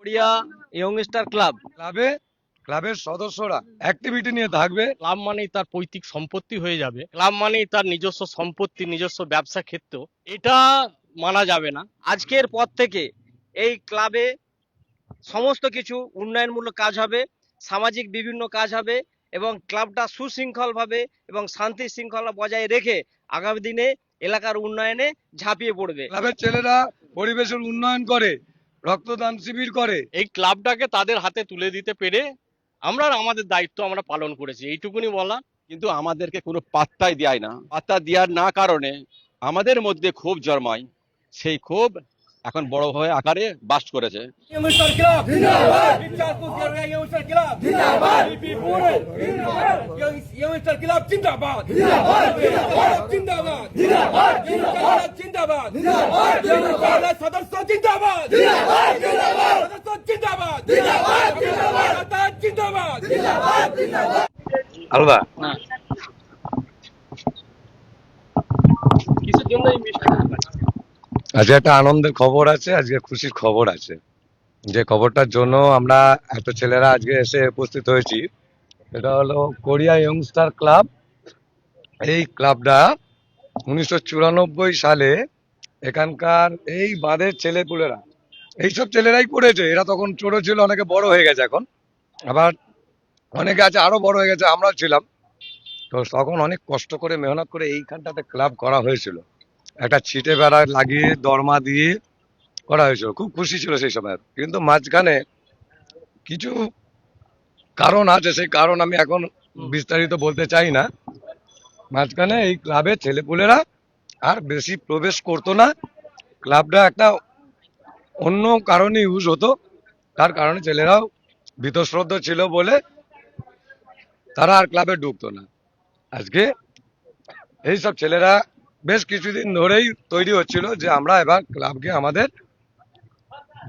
Korea ইয়ংস্টার club. ক্লাবে ক্লাবের সদস্যরা অ্যাক্টিভিটি নিয়ে থাকবে। ক্লাব মানেই তার পৈতৃক সম্পত্তি হয়ে যাবে, ক্লাব মানেই তার নিজস্ব সম্পত্তি, নিজস্ব ব্যবসা ক্ষেত্র। এটা মানা যাবে না। আজকের পর থেকে এই ক্লাবে সমস্ত কিছু উন্নয়নমূলক কাজ হবে, সামাজিক বিভিন্ন কাজ হবে এবং ক্লাবটা সুশৃঙ্খলভাবে এবং শান্তি শৃঙ্খলা বজায় রেখে আগামী দিনে এলাকার উন্নয়নে ঝাঁপিয়ে পড়বে। ক্লাবের ছেলেরা পরিবেশের উন্নয়ন করে, রক্তদান শিবির করে। এই ক্লাবটাকে তাদের হাতে তুলে দিতে পেরে আমরা আমাদের দায়িত্ব আমরা পালন করেছি, এইটুকুনি বলা। কিন্তু আমাদেরকে কোনো পাত্তাই দেয় না। পাত্তা দেওয়ার না কারণে আমাদের মধ্যে ক্ষোভ জন্মায়। সেই ক্ষোভ এখন বড় হয়ে আকারে বাস করেছে। ইয়ংস্টার ক্লাব জিন্দাবাদ। বিচারপুর জেলা ইয়ংস্টার ক্লাব জিন্দাবাদ। বিপিপুরে জিন্দাবাদ। ইয়ংস্টার ক্লাব জিন্দাবাদ জিন্দাবাদ জিন্দাবাদ জিন্দাবাদ জিন্দাবাদ জিন্দাবাদ জিন্দাবাদ সদস্য জিন্দাবাদ জিন্দাবাদ জিন্দাবাদ সদস্য জিন্দাবাদ জিন্দাবাদ জিন্দাবাদ জিন্দাবাদ জিন্দাবাদ জিন্দাবাদ। আলাদা কিসের জন্য এই মিষ্টি? আজকে একটা আনন্দের খবর আছে, আজকে খুশির খবর আছে। যে খবরটার জন্য আমরা এত ছেলেরা আজকে এসে উপস্থিত হয়েছি, এটা হলো কোরিয়া ইয়ংস্টার ক্লাব। এই ক্লাবটা 1994 সালে এখানকার এই বাঁধের ছেলেপুলেরা, এইসব ছেলেরাই করেছে। এরা তখন ছোট ছিল, অনেকে বড় হয়ে গেছে এখন, আবার অনেকে আছে আরো বড় হয়ে গেছে, আমরা ছিলাম। তো তখন অনেক কষ্ট করে মেহনত করে এইখানটাতে ক্লাব করা হয়েছিল। একটা ছিটে বেড়া লাগিয়ে দরমা দিয়ে করা হয়েছিল, খুব খুশি ছিল সেই সময়। কিন্তু মাঝখানে কিছু কারণ আছে, সেই কারণ আমি এখন বিস্তারিত বলতে চাই না। মাঝখানে এই ক্লাবের ছেলেপুলেরা আর বেশি প্রবেশ করতো না। ক্লাবটা একটা অন্য কারণে ইউজ হতো, তার কারণে ছেলেরাও বীতশ্রদ্ধ ছিল বলে তারা আর ক্লাবে ঢুকতো না। আজকে এইসব ছেলেরা বেশ কিছুদিন ধরেই তৈরি হচ্ছিল যে আমরা এবার ক্লাবকে আমাদের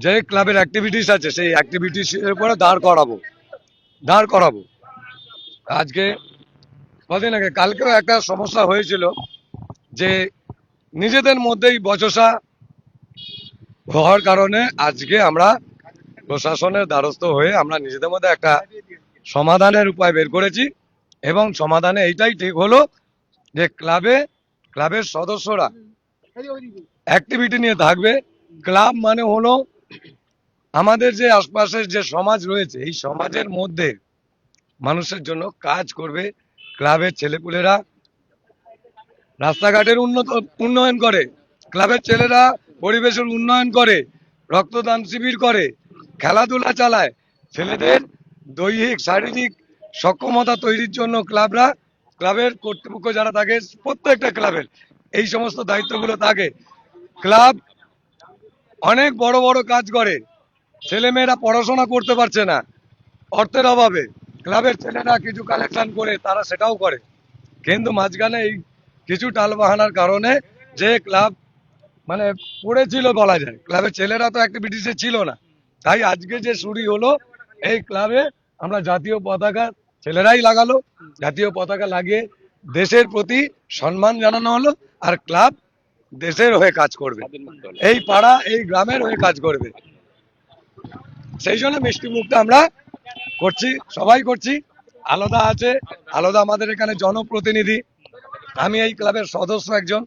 যে ক্লাবের অ্যাক্টিভিটিস আছে সেই অ্যাক্টিভিটিস এর উপরে দাঁড় করাবো। আজকে কদিন আগে কালকেও একটা সমস্যা হয়েছিল যে নিজেদের মধ্যেই বচসা হওয়ার কারণে আজকে আমরা প্রশাসনের দ্বারস্থ হয়ে আমরা নিজেদের মধ্যে একটা সমাধানের উপায় বের করেছি। এবং সমাধানে এইটাই ঠিক হলো যে ক্লাবের সদস্যরা অ্যাক্টিভিটি নিয়ে থাকবে। ক্লাব মানে হলো আমাদের যে আশপাশের যে সমাজ রয়েছে, এই সমাজের মধ্যে মানুষের জন্য কাজ করবে। ক্লাবের ছেলেপুলেরা রাস্তাঘাটের উন্নয়ন করে, ক্লাবের ছেলেরা পরিবেশের উন্নয়ন করে, রক্তদান শিবির করে, খেলাধুলা চালায়। ছেলেদের দৈহিক শারীরিক সক্ষমতা তৈরির জন্য ক্লাবের কর্তৃপক্ষ যারা থাকে, প্রত্যেকটা ক্লাবের এই সমস্ত দায়িত্বগুলো থাকে। ক্লাব অনেক বড় বড় কাজ করে, ছেলেমেয়েরা পড়াশোনা করতে পারছে না অর্থের অভাবে, ক্লাবের ছেলেরা কিছু কালেকশন করে তারা সেটাও করে। কিন্তু মাঝখানে এই কিছু টালবাহানার কারণে যে ক্লাব মানে পড়েছিল বলা যায়, ক্লাবের ছেলেরা তো অ্যাক্টিভিটিসে ছিল না। তাই আজকে যে শুরু হলো, এই ক্লাবে আমরা জাতীয় পতাকা ছেলেরাই লাগালো, জাতীয় পতাকা লাগিয়ে দেশের প্রতি সম্মান জানানো হলো। আর ক্লাব দেশের হয়ে কাজ করবে, এই পাড়া এই গ্রামের হয়ে কাজ করবে। সেই জন্য মিষ্টি মুখটা আমরা করছি, সবাই করছি। আলাদা আছে, আলাদা আমাদের এখানে জনপ্রতিনিধি, আমি এই ক্লাবের সদস্য একজন,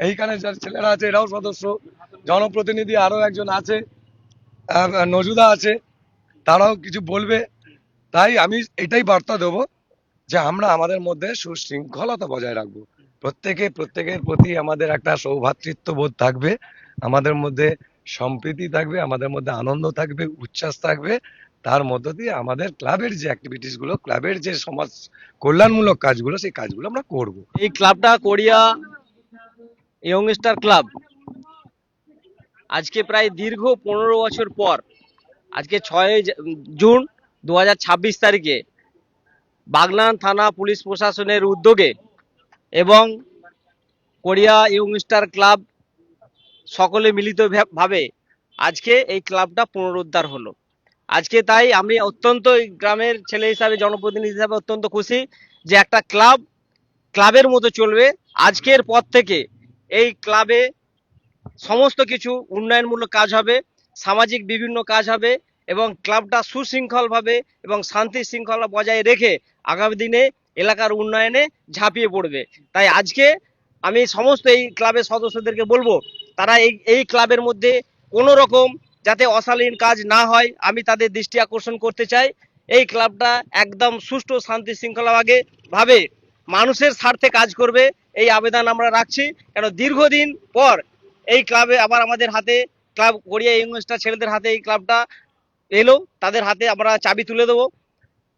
এইখানে যে ছেলেরা আছে এরাও সদস্য, জনপ্রতিনিধি আরো একজন আছে, নজুদা আছে, তারাও কিছু বলবে। তাই আমি এটাই বার্তা দেবো যে আমরা আমাদের মধ্যে সুশৃঙ্খলতা বজায় রাখবো। প্রত্যেকের প্রতি আমাদের একটা সৌভ্রাতৃত্ব বোধ থাকবে, আমাদের মধ্যে সম্প্রীতি থাকবে, আমাদের মধ্যে আনন্দ থাকবে, উচ্ছ্বাস থাকবে। তার মধ্য দিয়ে আমাদের ক্লাবের যে অ্যাক্টিভিটিস গুলো, ক্লাবের যে সমাজ কল্যাণমূলক কাজগুলো, সেই কাজগুলো আমরা করব। এই ক্লাবটা কোরিয়া ইয়ংস্টার ক্লাব আজকে প্রায় দীর্ঘ 15 বছর পর আজকে 6 জুন 2026 তারিখে বাগনান থানা পুলিশ প্রশাসনের উদ্যোগে এবং কোরিয়া ইয়ংস্টার ক্লাব সকলে মিলিত ভাবে আজকে এই ক্লাবটা পুনরুদ্ধার হলো। আজকে তাই আমি অত্যন্ত এই গ্রামের ছেলে হিসাবে, জনপ্রতিনিধি হিসাবে অত্যন্ত খুশি যে একটা ক্লাবের মতো চলবে। আজকের পর থেকে এই ক্লাবে সমস্ত কিছু উন্নয়নমূলক কাজ হবে, সামাজিক বিভিন্ন কাজ হবে এবং ক্লাবটা সুশৃঙ্খলভাবে এবং শান্তি শৃঙ্খলা বজায় রেখে আগামী দিনে এলাকার উন্নয়নে ঝাঁপিয়ে পড়বে। তাই আজকে আমি সমস্ত এই ক্লাবের সদস্যদেরকে বলবো, তারা এই ক্লাবের মধ্যে কোনো রকম যাতে অশালীন কাজ না হয় আমি তাদের দৃষ্টি আকর্ষণ করতে চাই। এই ক্লাবটা একদম সুষ্ঠু শান্তি শৃঙ্খলা ভাবে মানুষের স্বার্থে কাজ করবে, এই আবেদন আমরা রাখছি। কেন দীর্ঘদিন পর এই ক্লাবে আবার আমাদের হাতে ক্লাব গড়িয়া ইয়ংস্টার ছেলেদের হাতে এই ক্লাবটা এলো, তাদের হাতে আমরা চাবি তুলে দেবো।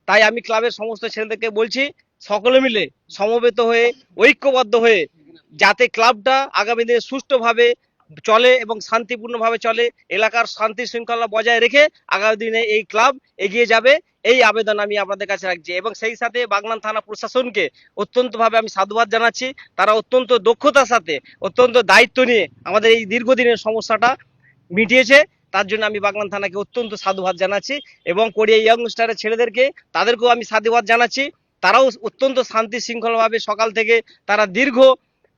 তাই আমি ক্লাবের সমস্ত ছেলেদেরকে বলছি, সকলে মিলে সমবেত হয়ে ঐক্যবদ্ধ হয়ে যাতে ক্লাবটা আগামী দিনে সুষ্ঠুভাবে চলে এবং শান্তিপূর্ণভাবে চলে, এলাকার শান্তি শৃঙ্খলা বজায় রেখে আগামী দিনে এই ক্লাব এগিয়ে যাবে, এই আবেদন আমি আপনাদের কাছে রাখছি। এবং সেই সাথে বাগনান থানা প্রশাসনকে অত্যন্তভাবে আমি সাধুবাদ জানাচ্ছি। তারা অত্যন্ত দক্ষতার সাথে অত্যন্ত দায়িত্ব নিয়ে আমাদের এই দীর্ঘদিনের সমস্যাটা মিটিয়েছে। তার জন্য আমি বাগনান থানাকে অত্যন্ত সাধুবাদ জানাচ্ছি এবং কোরিয়া ইয়ংস্টারের ছেলেদেরকে তাদেরকেও আমি সাধুবাদ জানাচ্ছি। তারাও অত্যন্ত শান্তি শৃঙ্খলভাবে সকাল থেকে তারা দীর্ঘ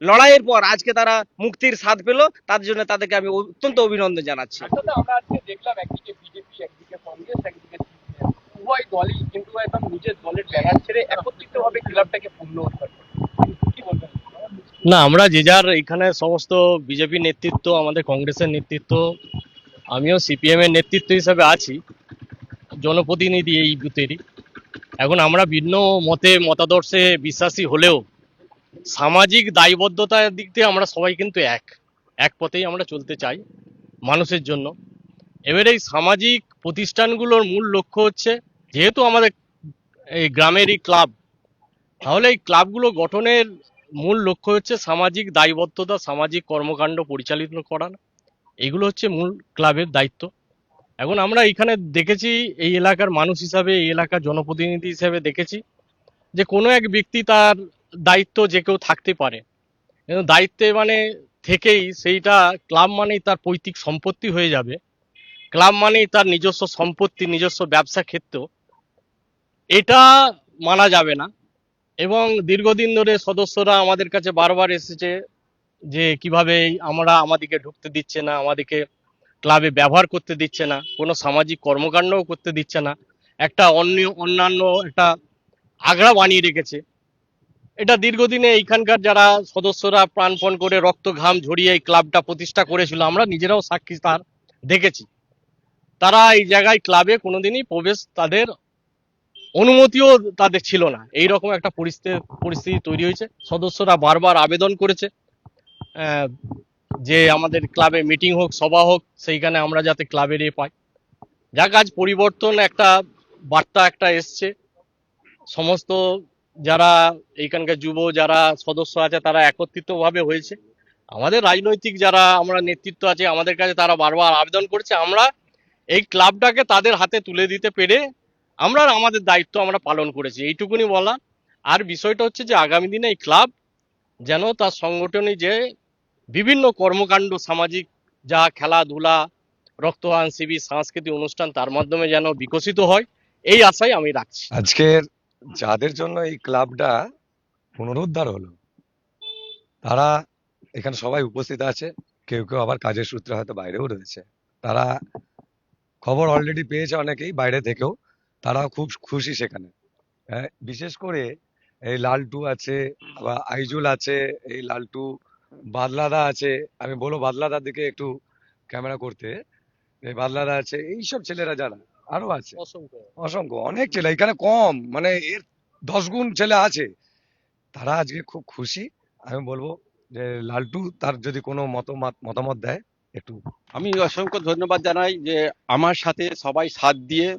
লড়াইয়ের পর আজকে তারা মুক্তির স্বাদ পেল, তার জন্য তাদেরকে আমি অত্যন্ত অভিনন্দন জানাচ্ছি। আসলে আমরা আজকে দেখলাম একদিকে বিজেপি, একদিকে কংগ্রেস, একদিকে CPM, উভয় দলই কিন্তু একদম নিজের দলের ব্যানার ছেড়ে একত্রিতভাবে ক্লাবটাকে পুনরুদ্ধার করে। কি বলবেন? না, আমরা যে যার এখানে সমস্ত বিজেপি নেতৃত্ব, আমাদের কংগ্রেসের নেতৃত্ব, আমিও সিপিএম এর নেতৃত্ব হিসাবে আছি, জনপ্রতিনিধি এই বুথেরই। এখন আমরা ভিন্ন মতাদর্শে বিশ্বাসী হলেও সামাজিক দায়বদ্ধতার দিক দিয়ে আমরা সবাই কিন্তু এক পথেই আমরা চলতে চাই মানুষের জন্য। এবার এই সামাজিক প্রতিষ্ঠানগুলোর মূল লক্ষ্য হচ্ছে, যেহেতু আমাদের এই গ্রামেরই ক্লাব, তাহলে এই ক্লাবগুলো গঠনের মূল লক্ষ্য হচ্ছে সামাজিক দায়বদ্ধতা, সামাজিক কর্মকাণ্ড পরিচালিত করা, এগুলো হচ্ছে মূল ক্লাবের দায়িত্ব। এখন আমরা এখানে দেখেছি, এই এলাকার মানুষ হিসাবে, এই এলাকার জনপ্রতিনিধি হিসাবে দেখেছি যে কোনো এক ব্যক্তি তার দায়িত্ব যে কেউ থাকতে পারে, কিন্তু দায়িত্বে মানে থেকেই সেইটা ক্লাব মানেই তার পৈতৃক সম্পত্তি হয়ে যাবে, ক্লাব মানেই তার নিজস্ব সম্পত্তি, নিজস্ব ব্যবসা ক্ষেত্র, এটা মানা যাবে না। এবং দীর্ঘদিন ধরে সদস্যরা আমাদের কাছে বারবার এসেছে যে কিভাবে আমাদেরকে ঢুকতে দিচ্ছে না, আমাদেরকে ক্লাবে ব্যবহার করতে দিচ্ছে না, কোনো সামাজিক কর্মকাণ্ডও করতে দিচ্ছে না, একটা অন্যান্য একটা আগড়া বানিয়ে রেখেছে। এটা দীর্ঘদিনে এইখানকার যারা সদস্যরা প্রাণপণ করে রক্ত ঘাম ঝরিয়ে এই ক্লাবটা প্রতিষ্ঠা করেছিল, আমরা নিজেরাও সাক্ষী তার দেখেছি, তারা এই জায়গায় ক্লাবে কোনোদিনই প্রবেশ, তাদের অনুমতিও তাদের ছিল না। এইরকম একটা পরিস্থিতি তৈরি হয়েছে। সদস্যরা বারবার আবেদন করেছে যে আমাদের ক্লাবে মিটিং হোক, সভা হোক, সেইখানে আমরা যাতে ক্লাবের পাই। যা কাজ পরিবর্তন একটা বার্তা একটা এসছে, সমস্ত যারা এইখানকার যুব যারা সদস্য আছে তারা একত্রিতভাবে হয়েছে। আমাদের রাজনৈতিক যারা আমরা নেতৃত্ব আছে আমাদের কাছে, তারা বারবার আবেদন করেছে, আমরা এই ক্লাবটাকে তাদের হাতে তুলে দিতে পেরে আমরা আমাদের দায়িত্ব আমরা পালন করেছি, এইটুকুনি বলা। আর বিষয়টা হচ্ছে যে আগামী দিনে এই ক্লাব যেন তার সংগঠনে যে বিভিন্ন কর্মকাণ্ড, সামাজিক যা খেলাধুলা, রক্তদান শিবির, সাংস্কৃতিক অনুষ্ঠান, তার মাধ্যমে যেন বিকশিত হয়, এই আশাই আমি রাখছি। আজকের যাদের জন্য এই ক্লাবটা পুনরুদ্ধার হলো, তারা এখানে সবাই উপস্থিত আছে, কেউ কেউ আবার কাজের সূত্রে হয়তো বাইরেও রয়েছে। তারা খবর অলরেডি পেয়েছে অনেকেই বাইরে থেকেও, তারা খুব খুশি সেখানে। বিশেষ করে এই লালটু আছে বা আইজুল আছে, এই লালটু, বাদলাদা আছে, আমি বলবো বাদলাদার দিকে একটু ক্যামেরা করতে, এই বাদলাদা আছে, এইসব ছেলেরা যারা আরো আছে, অসংখ্য অনেক ছেলে, এখানে কম মানে এর 10 গুণ ছেলে আছে, তারা আজকে খুব খুশি। আমি বলবো যে লালটু তার যদি কোনো মতামত দেয় একটু। আমি অসংখ্য ধন্যবাদ জানাই যে আমার সাথে সবাই সাথ দিয়ে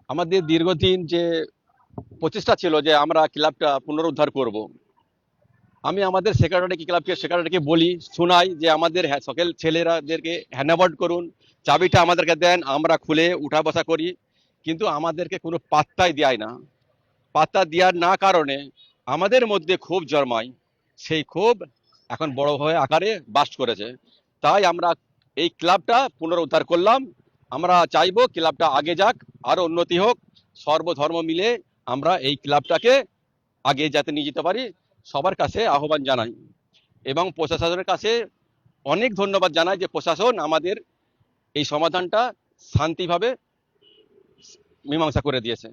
আমাদের দীর্ঘদিন যে প্রচেষ্টা ছিল যে আমরা ক্লাবটা পুনরুদ্ধার করব। আমি আমাদের সেক্রেটারিকে বলি, শোনাই যে আমাদের সকল ছেলেরাদেরকে হ্যান্ডওভার করুন, চাবিটা আমাদেরকে দেন, আমরা খুলে উঠা বসা করি, কিন্তু আমাদেরকে কোনো পাত্তাই দেয় না। পাত্তা দেওয়ার না কারণে আমাদের মধ্যে ক্ষোভ জন্মায়, সেই ক্ষোভ এখন বড় হয়ে আকারে বাস করেছে। তাই আমরা এই ক্লাবটা পুনরুদ্ধার করলাম। আমরা চাইবো ক্লাবটা আগে যাক, আরো উন্নতি হোক, সর্বধর্ম মিলে আমরা এই ক্লাবটাকে আগে যাতে নিয়ে যেতে পারি, সবার কাছে আহ্বান জানাই। এবং প্রশাসনের কাছে অনেক ধন্যবাদ জানাই যে প্রশাসন আমাদের এই সমাধানটা শান্তিভাবে মীমাংসা করে দিয়েছে।